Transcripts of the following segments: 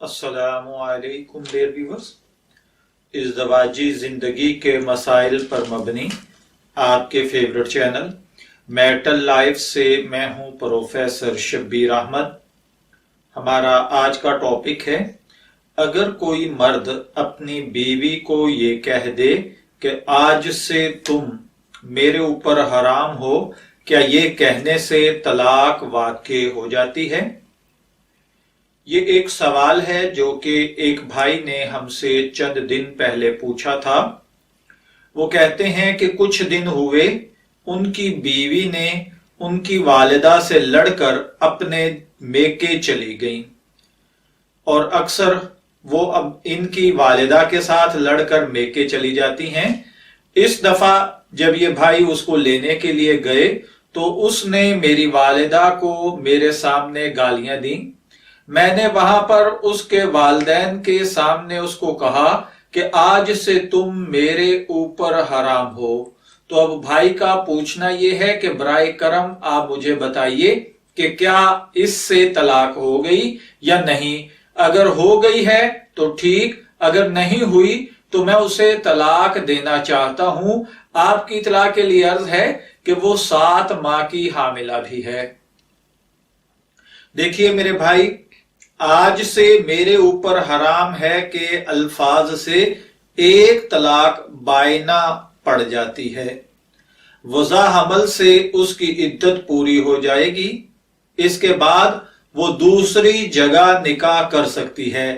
अस्सलामुअलैकुम dear viewers. इज़्दवाजी जिंदगी के मसाइल पर मबनी आपके फेवरेट चैनल मैरिटल लाइफ से मैं हूं प्रोफेसर शब्बीर अहमद। हमारा आज का टॉपिक है, अगर कोई मर्द अपनी बीवी को ये कह दे कि आज से तुम मेरे ऊपर हराम हो, क्या ये कहने से तलाक वाक़ई हो जाती है? ये एक सवाल है जो कि एक भाई ने हमसे चंद दिन पहले पूछा था। वो कहते हैं कि कुछ दिन हुए उनकी बीवी ने उनकी वालिदा से लड़कर अपने मेके चली गई और अक्सर वो अब इनकी वालिदा के साथ लड़कर मेके चली जाती हैं। इस दफा जब ये भाई उसको लेने के लिए गए तो उसने मेरी वालिदा को मेरे सामने गालियां दी। मैंने वहां पर उसके वालिदैन के सामने उसको कहा कि आज से तुम मेरे ऊपर हराम हो। तो अब भाई का पूछना यह है कि बराए करम आप मुझे बताइए कि क्या इससे तलाक हो गई या नहीं। अगर हो गई है तो ठीक, अगर नहीं हुई तो मैं उसे तलाक देना चाहता हूं। आपकी इत्तला के लिए अर्ज है कि वो 7 माह की हामिला भी है। देखिए मेरे भाई, आज से मेरे ऊपर हराम है कि अल्फाज से एक तलाक बायना पड़ जाती है। वज़ा हमल से उसकी इद्दत पूरी हो जाएगी। इसके बाद वो दूसरी जगह निकाह कर सकती है।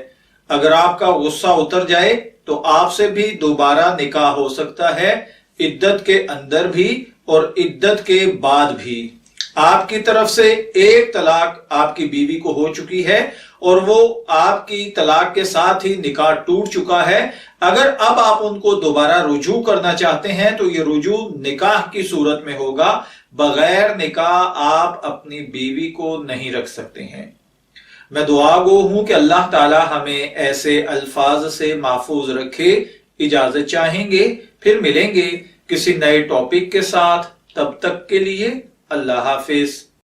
अगर आपका गुस्सा उतर जाए तो आपसे भी दोबारा निकाह हो सकता है, इद्दत के अंदर भी और इद्दत के बाद भी। आपकी तरफ से एक तलाक आपकी बीवी को हो चुकी है और वो आपकी तलाक के साथ ही निकाह टूट चुका है। अगर अब आप उनको दोबारा रुजू करना चाहते हैं तो ये रुजू निकाह की सूरत में होगा। बगैर निकाह आप अपनी बीवी को नहीं रख सकते हैं। मैं दुआ गो हूं कि अल्लाह ताला हमें ऐसे अल्फाज से महफूज रखे। इजाजत चाहेंगे, फिर मिलेंगे किसी नए टॉपिक के साथ। तब तक के लिए अल्लाह हाफिज।